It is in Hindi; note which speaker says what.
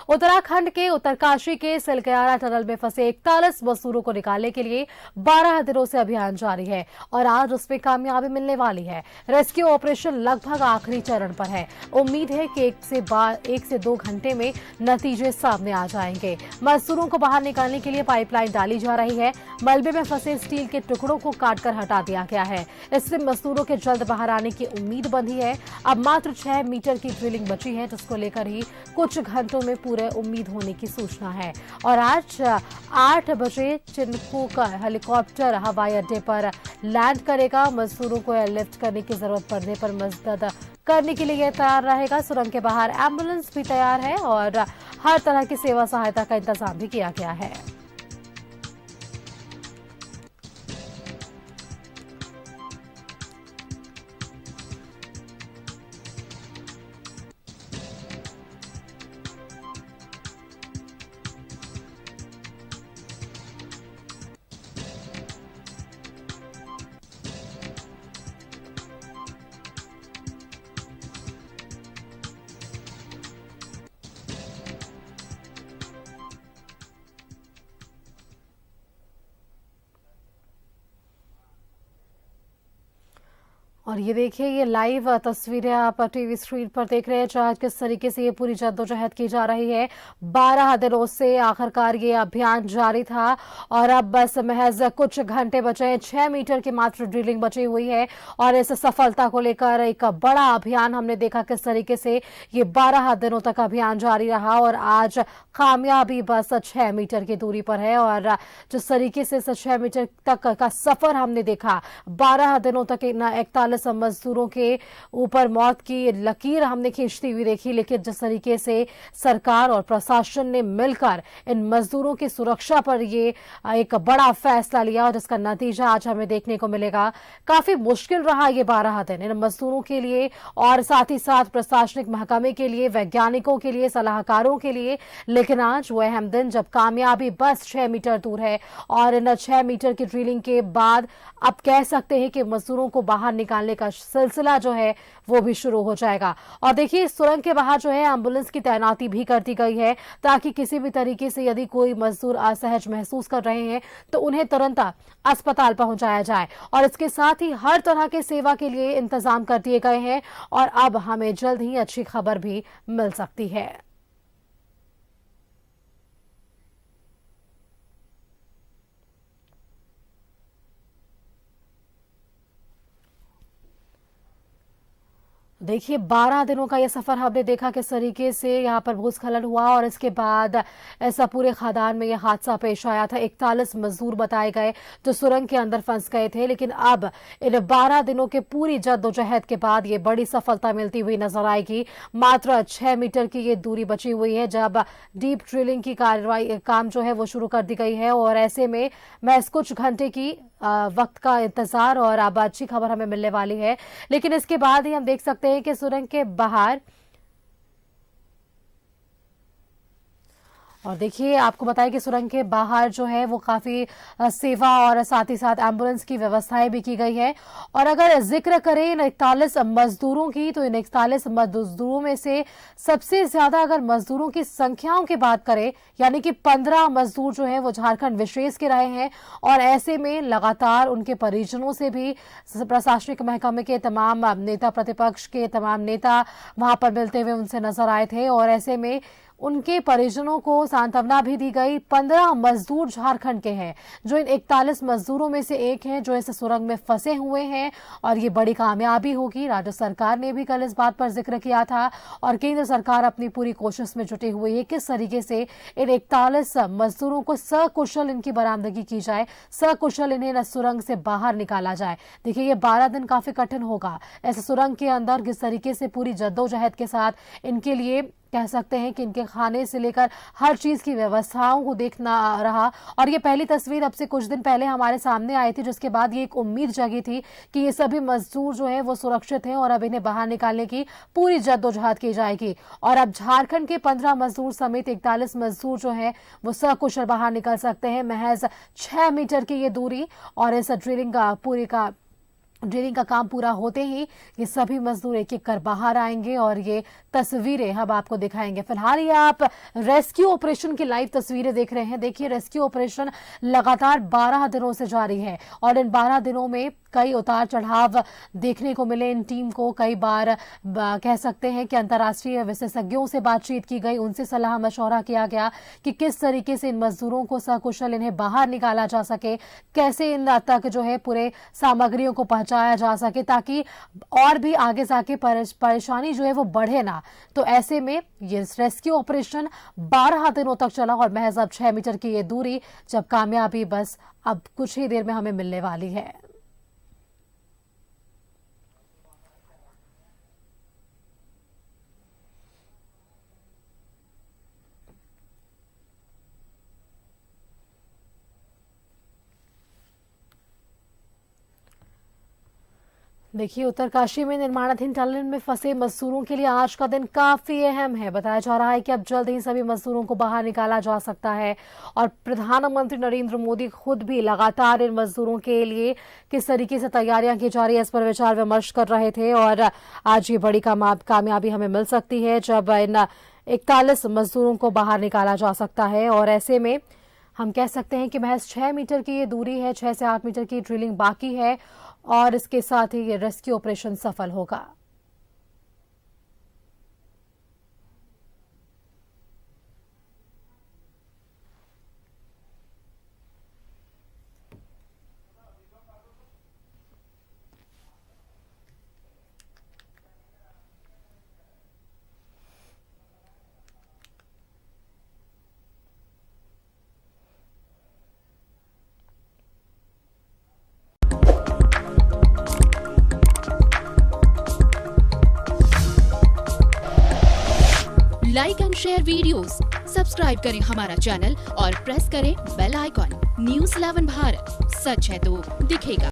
Speaker 1: उत्तराखंड के उत्तरकाशी के सिलकयारा टनल में फंसे 41 मजदूरों को निकालने के लिए 12 दिनों से अभियान जारी है और आज उसमें कामयाबी मिलने वाली है। रेस्क्यू ऑपरेशन लगभग आखिरी चरण पर है। उम्मीद है कि एक से 2 घंटे में नतीजे सामने आ जाएंगे। मजदूरों को बाहर निकालने के लिए पाइपलाइन डाली जा रही है। मलबे में फंसे स्टील के टुकड़ों को काटकर हटा दिया गया है। इससे मजदूरों के जल्द बाहर आने की उम्मीद बंधी है। अब मात्र 6 मीटर की ड्रिलिंग बची है, जिसको लेकर ही कुछ घंटों में पूरे उम्मीद होने की सूचना है। और आज 8 बजे चिनकूक हेलीकॉप्टर हवाई अड्डे पर लैंड करेगा। मजदूरों को एयरलिफ्ट करने की जरूरत पड़ने पर मदद करने के लिए यह तैयार रहेगा। सुरंग के बाहर एम्बुलेंस भी तैयार है और हर तरह की सेवा सहायता का इंतजाम भी किया गया है। और ये देखिए, ये लाइव तस्वीरें आप टीवी स्क्रीन पर देख रहे हैं जहां किस तरीके से ये पूरी जद्दोजहद की जा रही है। 12 दिनों से आखिरकार ये अभियान जारी था और अब बस महज कुछ घंटे बचे हैं। 6 मीटर की मात्र ड्रिलिंग बची हुई है और इस सफलता को लेकर एक बड़ा अभियान हमने देखा किस तरीके से ये 12 दिनों तक अभियान जारी रहा और आज कामयाबी बस 6 मीटर की दूरी पर है। और जिस तरीके से 6 मीटर तक का सफर हमने देखा, 12 दिनों तक 41 मजदूरों के ऊपर मौत की लकीर हमने खींचती हुई देखी, लेकिन जिस तरीके से सरकार और प्रशासन ने मिलकर इन मजदूरों की सुरक्षा पर ये एक बड़ा फैसला लिया और जिसका नतीजा आज हमें देखने को मिलेगा। काफी मुश्किल रहा ये 12 दिन इन मजदूरों के लिए और साथ ही साथ प्रशासनिक महकमे के लिए, वैज्ञानिकों के लिए, सलाहकारों के लिए, लेकिन आज वो अहम दिन जब कामयाबी बस 6 मीटर दूर है और इन 6 मीटर की ड्रिलिंग के बाद अब कह सकते हैं कि मजदूरों को बाहर निकालने का सिलसिला जो है वो भी शुरू हो जाएगा। और देखिए, सुरंग के बाहर जो है एम्बुलेंस की तैनाती भी कर दी गई है ताकि किसी भी तरीके से यदि कोई मजदूर असहज महसूस कर रहे हैं तो उन्हें तुरंत अस्पताल पहुंचाया जाए। और इसके साथ ही हर तरह के सेवा के लिए इंतजाम कर दिए गए हैं और अब हमें जल्द ही अच्छी खबर भी मिल सकती है। देखिए, 12 दिनों का यह सफर हमने देखा किस तरीके से यहाँ पर भूस्खलन हुआ और इसके बाद ऐसा पूरे खदान में यह हादसा पेश आया था। 41 मजदूर बताए गए जो सुरंग के अंदर फंस गए थे, लेकिन अब इन 12 दिनों के पूरी जद्दोजहद के बाद ये बड़ी सफलता मिलती हुई नजर आएगी। मात्र 6 मीटर की ये दूरी बची हुई है जब डीप ड्रिलिंग की कार्रवाई काम जो है वो शुरू कर दी गई है और ऐसे में महज कुछ घंटे की वक्त का इंतजार और अब अच्छी खबर हमें मिलने वाली है। लेकिन इसके बाद ही हम देख सकते हैं कि सुरंग के बाहर, और देखिए आपको बताएं कि सुरंग के बाहर जो है वो काफी सेवा और साथ ही साथ एम्बुलेंस की व्यवस्थाएं भी की गई है। और अगर जिक्र करें इन 41 मजदूरों की तो इन 41 मजदूरों में से सबसे ज्यादा अगर मजदूरों की संख्याओं की बात करें यानी कि 15 मजदूर जो है वो झारखंड विशेष के रहे हैं और ऐसे में लगातार उनके परिजनों से भी प्रशासनिक महकमे के तमाम नेता, प्रतिपक्ष के तमाम नेता वहां पर मिलते हुए उनसे नजर आए थे और ऐसे में उनके परिजनों को सांत्वना भी दी गई। 15 मजदूर झारखंड के हैं जो इन 41 मजदूरों में से एक हैं जो इस सुरंग में फंसे हुए हैं और ये बड़ी कामयाबी होगी। राज्य सरकार ने भी कल इस बात पर जिक्र किया था और केंद्र सरकार अपनी पूरी कोशिश में जुटी हुई है किस तरीके से इन 41 मजदूरों को सकुशल इनकी बरामदगी की जाए, सकुशल इन्हें सुरंग से बाहर निकाला जाए। देखिए, ये 12 दिन काफी कठिन होगा इस सुरंग के अंदर किस तरीके से पूरी जद्दोजहद के साथ इनके लिए कह सकते हैं कि इनके खाने से लेकर हर चीज की व्यवस्थाओं को देखना रहा। और ये पहली तस्वीर अब से कुछ दिन पहले हमारे सामने आई थी जिसके बाद ये एक उम्मीद जगी थी कि ये सभी मजदूर जो है वो सुरक्षित हैं और अब इन्हें बाहर निकालने की पूरी जद्दोजहद की जाएगी। और अब झारखंड के 15 मजदूर समेत 41 मजदूर जो है वो सकुशल बाहर निकल सकते हैं। महज 6 मीटर की ये दूरी और इस ड्रिलिंग का पूरी का ड्रिलिंग का काम पूरा होते ही ये सभी मजदूर एक एक कर बाहर आएंगे और ये तस्वीरें हम आपको दिखाएंगे। फिलहाल ये आप रेस्क्यू ऑपरेशन की लाइव तस्वीरें देख रहे हैं। देखिए, रेस्क्यू ऑपरेशन लगातार 12 दिनों से जारी है और इन 12 दिनों में कई उतार चढ़ाव देखने को मिले। इन टीम को कई बार कह सकते हैं कि अंतर्राष्ट्रीय विशेषज्ञों से बातचीत की गई, उनसे सलाह मशवरा किया गया कि किस तरीके से इन मजदूरों को सकुशल इन्हें बाहर निकाला जा सके, कैसे इन तक जो है पूरे सामग्रियों को पहुंचाया जा सके ताकि और भी आगे जाके परेशानी जो है वो बढ़े ना। तो ऐसे में ये रेस्क्यू ऑपरेशन 12 दिनों तक चला और महज अब 6 मीटर की ये दूरी जब कामयाबी बस अब कुछ ही देर में हमें मिलने वाली है। देखिए, उत्तरकाशी में निर्माणाधीन टनल में फंसे मजदूरों के लिए आज का दिन काफी अहम है। बताया जा रहा है कि अब जल्द ही सभी मजदूरों को बाहर निकाला जा सकता है और प्रधानमंत्री नरेंद्र मोदी खुद भी लगातार इन मजदूरों के लिए किस तरीके से तैयारियां की जा रही है इस पर विचार विमर्श कर रहे थे और आज ये बड़ी कामयाबी हमें मिल सकती है जब इन 41 मजदूरों को बाहर निकाला जा सकता है। और ऐसे में हम कह सकते हैं कि महज 6 मीटर की ये दूरी है, 6 से 8 मीटर की ड्रिलिंग बाकी है और इसके साथ ही ये रेस्क्यू ऑपरेशन सफल होगा।
Speaker 2: Like and share videos, subscribe करें हमारा चैनल और प्रेस करें बेल आइकॉन। न्यूज़ 11 भारत, सच है तो दिखेगा।